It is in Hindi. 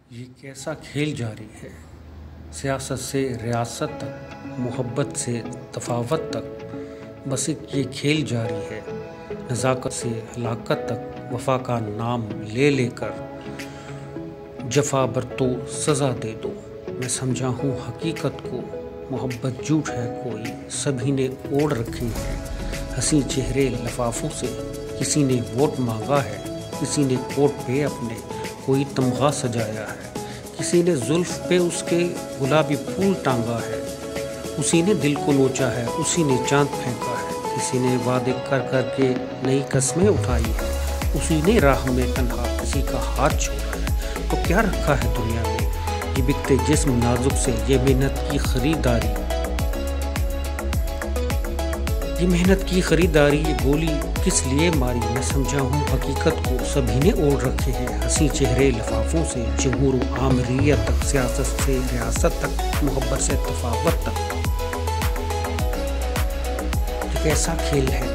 ये कैसा खेल जारी है, सियासत से रियासत तक, मोहब्बत से तफावत तक, बस एक ये खेल जारी है। नज़ाकत से हलाकत तक, वफा का नाम ले लेकर जफा बरतो सज़ा दे दो। मैं समझा हूँ हकीकत को, मोहब्बत झूठ है कोई, सभी ने ओढ़ रखी है हंसी चेहरे लफाफों से। किसी ने वोट मांगा है, किसी ने कोट पे अपने कोई तमगा सजाया है, किसी ने जुल्फ पे उसके गुलाबी फूल टांगा है, उसी ने दिल को नोचा है, उसी ने चांद फेंका है, किसी ने वादे कर कर के नई कस्में उठाई है, उसी ने राह में तन्हा किसी का हाथ छोड़ा है। तो क्या रखा है दुनिया में, ये बिकते जिस्म नाजुक से, ये मेहनत की खरीदारी, ये मेहनत की खरीदारी, ये गोली किस लिए मारी। मैं समझा हूँ हकीकत को, सभी ने ओढ़ रखे हैं हंसी चेहरे लफाफों से। जमहूर आमरीयत तक, सियासत से रियासत तक, मोहब्बत से तफावत तक, एक ऐसा खेल है